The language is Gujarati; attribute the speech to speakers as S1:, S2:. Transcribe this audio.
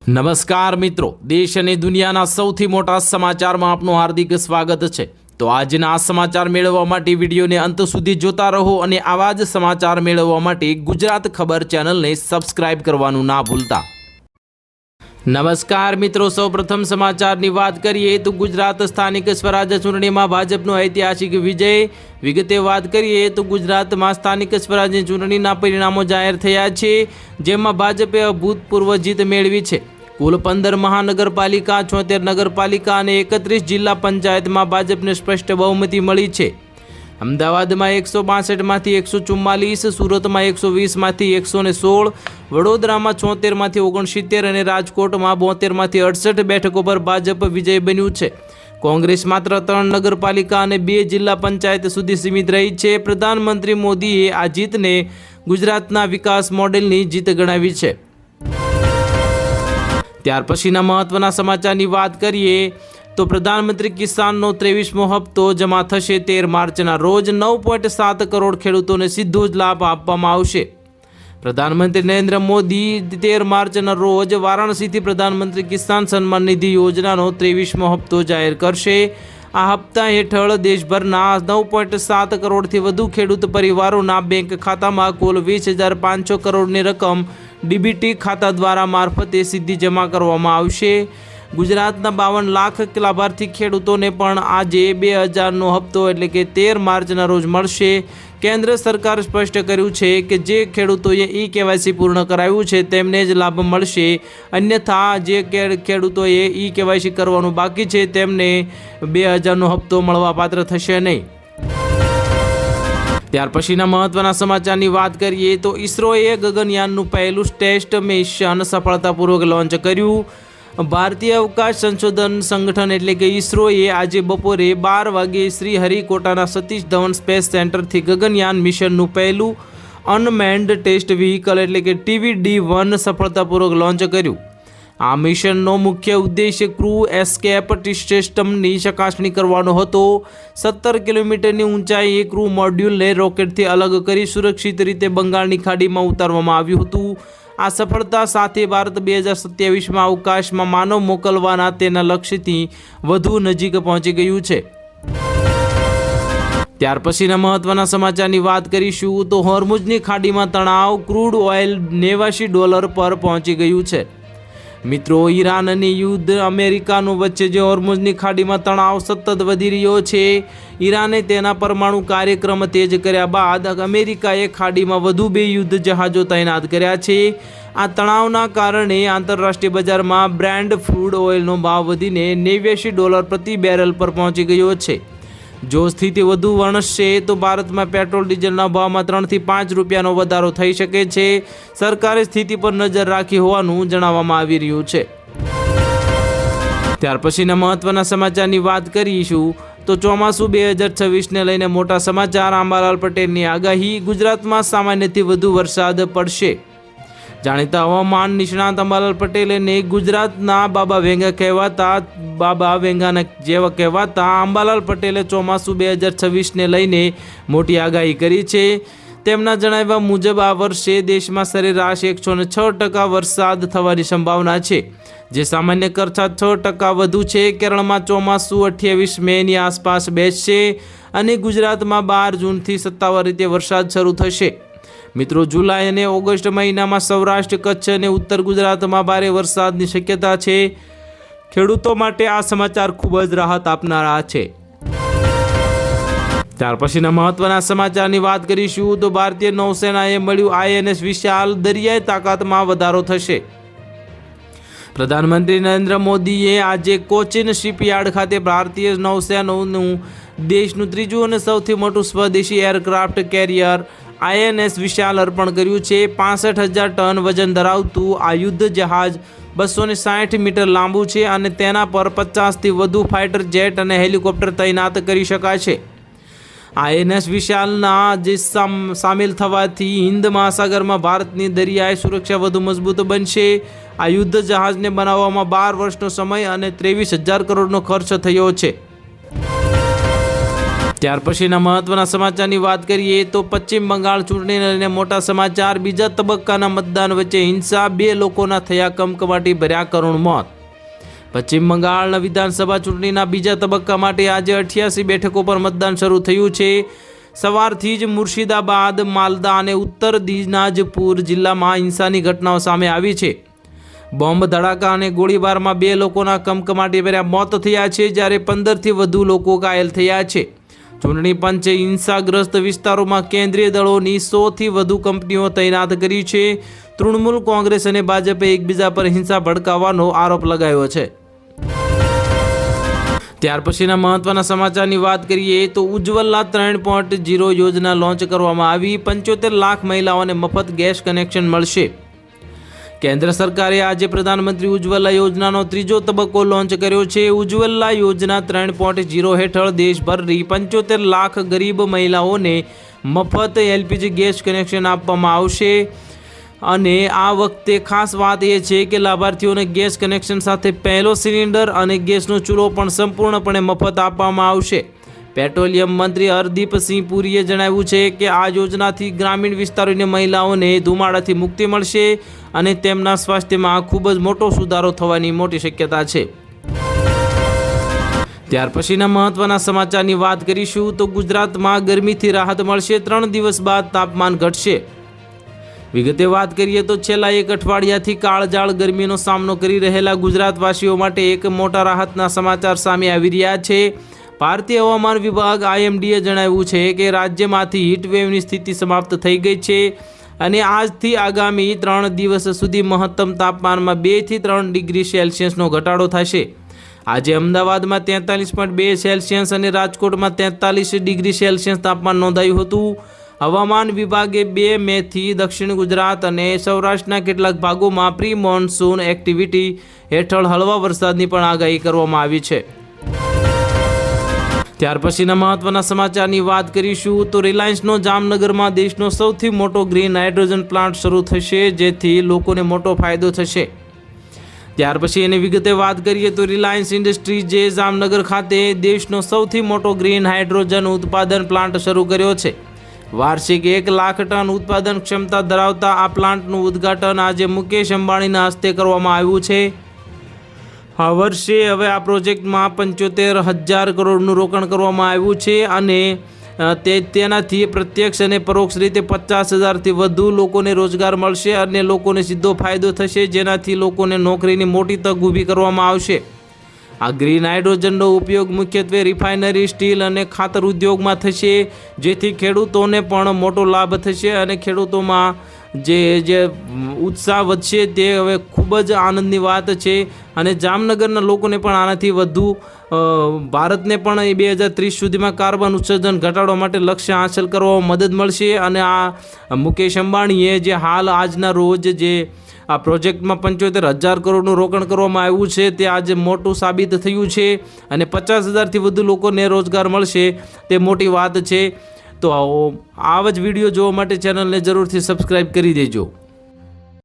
S1: નમસ્કાર મિત્રો, દેશ અને દુનિયાના સૌથી મોટા સમાચારમાં આપનું હાર્દિક સ્વાગત છે। તો આજના આ સમાચાર મેળવવા માટે વિડીયોને અંત સુધી જોતા રહો અને આવા જ સમાચાર મેળવવા માટે ગુજરાત ખબર ચેનલને સબસ્ક્રાઇબ કરવાનું ના ભૂલતા। નમસ્કાર મિત્રો, સૌપ્રથમ સમાચારની વાત કરીએ તો ગુજરાત સ્થાનિક સ્વરાજ ચૂંટણીમાં ભાજપનો ઐતિહાસિક વિજય। વિગતે વાત કરીએ તો ગુજરાતમાં સ્થાનિક સ્વરાજની ચૂંટણીના પરિણામો જાહેર થયા છે, જેમાં ભાજપે અભૂતપૂર્વ જીત મેળવી છે। કુલ 15 મહાનગરપાલિકા, 76 નગરપાલિકા અને 31 જિલ્લા પંચાયતમાં ભાજપને સ્પષ્ટ બહુમતી મળી છે। અમદાવાદમાં 162માંથી 144, સુરતમાં 120માંથી 116, વડોદરામાં 76માંથી 69 અને રાજકોટમાં 72માંથી 68 બેઠકો પર ભાજપ વિજય બન્યું છે। કોંગ્રેસ માત્ર 3 નગરપાલિકા અને 2 જિલ્લા પંચાયત સુધી સીમિત રહી છે। પ્રધાનમંત્રી મોદીએ આ જીતને ગુજરાતના વિકાસ મોડેલની જીત ગણાવી છે। ત્યાર પછીના મહત્વના સમાચારની વાત કરીએ તો પ્રધાનમંત્રી કિસાનનો 23મો હપ્તો જમા થશે 13 માર્ચના રોજ। 9.7 કરોડ ખેડૂતોને સીધો જ લાભ આપવામાં આવશે। પ્રધાનમંત્રી નરેન્દ્ર મોદી 13 માર્ચના રોજ વારાણસીથી પ્રધાનમંત્રી કિસાન સન્માન નિધિ યોજનાનો 23મો હપ્તો જાહેર કરશે। આ હપ્તા હેઠળ દેશભરના 9.7 કરોડથી વધુ ખેડૂત પરિવારોના બેંક ખાતામાં કુલ 20,500 કરોડની રકમ ડીબીટી ખાતા દ્વારા મારફતે સીધી જમા કરવામાં આવશે। ગુજરાતના 52 લાખ લાભાર્થી ખેડૂતોને પણ આજે 2000નો હપ્તો એટલે કે 13 માર્ચના રોજ મળશે। કેન્દ્ર સરકાર સ્પષ્ટ કર્યું છે કે જે ખેડૂતોએ ઈ-કેવાયસી પૂર્ણ કરાવ્યું છે તેમને જ લાભ મળશે, અન્યથા જે ખેડૂતોએ ઈ-કેવાયસી કરવાનું બાકી છે તેમને 2000નો હપ્તો મળવાપાત્ર થશે નહીં। ત્યાર પછીના મહત્વના સમાચારની વાત કરીએ તો ઈસરોએ ગગનયાનનું પહેલું ટેસ્ટ મિશન સફળતાપૂર્વક લોન્ચ કર્યું। ભારતીય અવકાશ સંશોધન સંગઠન એટલે કે ઈસરોએ આજે બપોરે 12 વાગે શ્રીહરિકોટાના સતીશ ધવન સ્પેસ સેન્ટરથી ગગનયાન મિશનનું પહેલું અનમેન્ડ ટેસ્ટ વ્હીકલ એટલે કે TVD-1 સફળતાપૂર્વક લોન્ચ કર્યું। આ મિશનનો મુખ્ય ઉદ્દેશ્ય ક્રૂ એસ્કેપ સિસ્ટમની ચકાસણી કરવાનો હતો। 17 કિલોમીટરની ઊંચાઈએ ક્રૂ મોડ્યુલને રોકેટથી અલગ કરી સુરક્ષિત રીતે બંગાળની ખાડીમાં ઉતારવામાં આવ્યું હતું। આ સફળતા સાથે ભારત 2027માં અવકાશમાં માનવ મોકલવાના તેના લક્ષ્યથી વધુ નજીક પહોંચી ગયું છે। ત્યાર પછીના મહત્વના સમાચારની વાત કરીશું તો હોર્મુઝની ખાડીમાં તણાવ, ક્રૂડ ઓઇલ $89 પર પહોંચી ગયું છે। મિત્રો, ઈરાન અને યુદ્ધ અમેરિકાનું વચ્ચે જે હોર્મુઝની ખાડીમાં તણાવ સતત વધી રહ્યો છે। ઈરાને તેના પરમાણુ કાર્યક્રમ તેજ કર્યા બાદ અમેરિકાએ ખાડીમાં વધુ 2 યુદ્ધ જહાજો તૈનાત કર્યા છે। આ તણાવના કારણે આંતરરાષ્ટ્રીય બજારમાં બ્રેન્ટ ક્રૂડ ઓઇલનો ભાવ વધીને $89 પ્રતિ બેરલ પર પહોંચી ગયો છે। જો સ્થિતિ વધુ વણસશે તો ભારતમાં પેટ્રોલ ડીઝલના ભાવમાં 3 થી 5 રૂપિયાનો વધારો થઈ શકે છે। સરકારે સ્થિતિ પર નજર રાખી હોવાનું જણાવવામાં આવી રહ્યું છે। ત્યાર પછીના મહત્વના સમાચારની વાત કરીશું તો ચોમાસું 2026ને લઈને મોટા સમાચાર। અંબાલાલ પટેલની આગાહી, ગુજરાતમાં સામાન્યથી વધુ વરસાદ પડશે। જાણીતા હવામાન નિષ્ણાત અંબાલાલ પટેલને ગુજરાતના બાબા વેંગાના જેવા કહેવાતા અંબાલાલ પટેલે ચોમાસું 2026ને લઈને મોટી આગાહી કરી છે। તેમના જણાવ્યા મુજબ આ વર્ષે દેશમાં સરેરાશ 106% વરસાદ થવાની સંભાવના છે, જે સામાન્ય કરતાં 6% વધુ છે। કેરળમાં ચોમાસું 28 મેની આસપાસ બેસશે અને ગુજરાતમાં 12 જૂનથી સત્તાવાર રીતે વરસાદ શરૂ થશે। મિત્રો, જુલાઈ અને ઓગસ્ટ મહિનામાં સૌરાષ્ટ્ર, કચ્છ અને ઉત્તર ગુજરાતમાં ભારે વરસાદની શક્યતા છે। ખેડૂતો માટે આ સમાચાર ખૂબ જ રાહત આપનારા છે। ત્યાર પછીના મહત્વના સમાચારની વાત કરીશું તો ભારતીય નૌસેનાએ મળ્યું INS વિશાલ, દરિયાઈ તાકાતમાં વધારો થશે। પ્રધાનમંત્રી નરેન્દ્ર મોદીએ આજે કોચીન શિપયાર્ડ ખાતે ભારતીય નૌસેનાનું દેશનું 3જું અને સૌથી મોટું સ્વદેશી એરક્રાફ્ટ કેરિયર INS વિશાલ અર્પણ કર્યું છે। 65,000 ટન વજન ધરાવતું આ યુદ્ધ જહાજ 260 મીટર લાંબુ છે અને તેના પર 50થી વધુ ફાઇટર જેટ અને હેલિકોપ્ટર તૈનાત કરી શકાશે। INS વિશાલના જે સામેલ થવાથી હિન્દ મહાસાગરમાં ભારતની દરિયાઈ સુરક્ષા વધુ મજબૂત બનશે। આ યુદ્ધ જહાજને બનાવવામાં 12 વર્ષનો સમય અને 23,000 કરોડનો ખર્ચ થયો છે। ત્યાર પછીના મહત્વના સમાચારની વાત કરીએ તો પશ્ચિમ બંગાળ ચૂંટણીને લઈને મોટા સમાચાર. બીજા તબક્કાના મતદાન વચ્ચે હિંસા, 2 લોકોના થયા કમકમાટી ભર્યા કરુણ મોત. પશ્ચિમ બંગાળના વિધાનસભા ચૂંટણીના બીજા તબક્કા માટે આજે 88 બેઠકો પર મતદાન શરૂ થયું છે. સવારથી જ મુર્શિદાબાદ, માલદા અને ઉત્તર દિનાજપુર જિલ્લામાં હિંસાની ઘટનાઓ સામે આવી છે. બોમ્બ ધડાકા અને ગોળીબારમાં 2 લોકોના કમકમાટી ભર્યા મોત થયા છે, જ્યારે 15થી વધુ લોકો ઘાયલ થયા છે. ચૂંટણી પંચે હિંસાગ્રસ્ત વિસ્તારોમાં કેન્દ્રીય દળોની 100થી વધુ કંપનીઓ તૈનાત કરી છે. તૃણમૂલ કોંગ્રેસ અને ભાજપે એકબીજા પર હિંસા ભડકાવવાનો આરોપ લગાવ્યો છે. ત્યાર પછીના મહત્વના સમાચારની વાત કરીએ તો ઉજ્જવલા 3.0 યોજના લોન્ચ કરવામાં આવી. 75 લાખ મહિલાઓને મફત ગેસ કનેક્શન મળશે. કેન્દ્ર સરકારે આજે પ્રધાનમંત્રી ઉજ્જવલા યોજનાનો 3જો તબક્કો લોન્ચ કર્યો છે. ઉજ્જવલા યોજના 3.0 હેઠળ દેશભરની 75 લાખ ગરીબ મહિલાઓને મફત એલપીજી ગેસ કનેક્શન આપવામાં આવશે. અને આ વખતે ખાસ વાત એ છે કે લાભાર્થીઓને ગેસ કનેક્શન સાથે પહેલો સિલિન્ડર અને ગેસનો ચૂલો પણ સંપૂર્ણપણે મફત આપવામાં આવશે. પેટ્રોલિયમ મંત્રી હરદીપસિંહ પુરીએ જણાવ્યું છે કે આ યોજનાથી ગ્રામીણ વિસ્તારોની મહિલાઓને ધુમાડાથી મુક્તિ મળશે અને તેમના સ્વાસ્થ્યમાં ખૂબ જ મોટો સુધારો થવાની મોટી શક્યતા છે. ત્યાર પછીના મહત્વના સમાચારની વાત કરીશું તો ગુજરાતમાં ગરમીથી રાહત મળશે. 3 દિવસ બાદ તાપમાન ઘટશે. વિગતે વાત કરીએ તો છેલ્લા 1 અઠવાડિયાથી કાળઝાળ ગરમીનો સામનો કરી રહેલા ગુજરાતવાસીઓ માટે એક મોટા રાહતના સમાચાર સામે આવી રહ્યા છે. ભારતીય હવામાન વિભાગ IMDએ જણાવ્યું છે કે રાજ્યમાંથી હીટવેવની સ્થિતિ સમાપ્ત થઈ ગઈ છે અને આજથી આગામી 3 દિવસ સુધી મહત્તમ તાપમાનમાં 2 થી 3 ડિગ્રી સેલ્સિયસનો ઘટાડો થશે. આજે અમદાવાદમાં 43.2 સેલ્સિયસ અને રાજકોટમાં 43 ડિગ્રી સેલ્સિયસ તાપમાન નોંધાયું હતું. હવામાન વિભાગે 2 મેથી દક્ષિણ ગુજરાત અને સૌરાષ્ટ્રના કેટલાક ભાગોમાં પ્રી મોન્સૂન એક્ટિવિટી હેઠળ હળવા વરસાદની પણ આગાહી કરવામાં આવી છે. ત્યાર પછીના મહત્વના સમાચારની વાત કરીશું તો રિલાયન્સનો જામનગરમાં દેશનો સૌથી મોટો ગ્રીન હાઇડ્રોજન પ્લાન્ટ શરૂ થશે, જેથી લોકોને મોટો ફાયદો થશે. ત્યાર પછી એની વિગતે વાત કરીએ તો રિલાયન્સ ઇન્ડસ્ટ્રીઝે જામનગર ખાતે દેશનો સૌથી મોટો ગ્રીન હાઇડ્રોજન ઉત્પાદન પ્લાન્ટ શરૂ કર્યો છે. વાર્ષિક 1 લાખ ટન ઉત્પાદન ક્ષમતા ધરાવતા આ પ્લાન્ટનું ઉદ્ઘાટન આજે મુકેશ અંબાણીના હસ્તે કરવામાં આવ્યું છે. આ વર્ષે હવે આ પ્રોજેક્ટમાં 75,000 કરોડનું રોકાણ કરવામાં આવ્યું છે અને તેનાથી પ્રત્યક્ષ અને પરોક્ષ રીતે 50,000થી વધુ લોકોને રોજગાર મળશે અને લોકોને સીધો ફાયદો થશે, જેનાથી લોકોને નોકરીની મોટી તક ઊભી કરવામાં આવશે. આ ગ્રીન હાઇડ્રોજનનો ઉપયોગ મુખ્યત્વે રિફાઇનરી, સ્ટીલ અને ખાતર ઉદ્યોગમાં થશે, જેથી ખેડૂતોને પણ મોટો લાભ થશે અને ખેડૂતોમાં જે ઉત્સાહ વધશે તે હવે ખૂબ જ આનંદની વાત છે. અને જામનગરના લોકોને પણ આનાથી વધુ ભારતને પણ 2030 સુધીમાં કાર્બન ઉત્સર્જન ઘટાડવા માટે લક્ષ્ય હાંસલ કરવામાં મદદ મળશે. અને આ મુકેશ અંબાણીએ જે હાલ આજના રોજ જે આ પ્રોજેક્ટમાં 75,000 કરોડનું રોકાણ કરવામાં આવ્યું છે તે આજે મોટું સાબિત થયું છે અને 50,000થી વધુ લોકોને રોજગાર મળશે તે મોટી વાત છે. તો આવા જ વિડીયો જોવા માટે ચેનલને જરૂરથી સબસ્ક્રાઈબ કરી દેજો.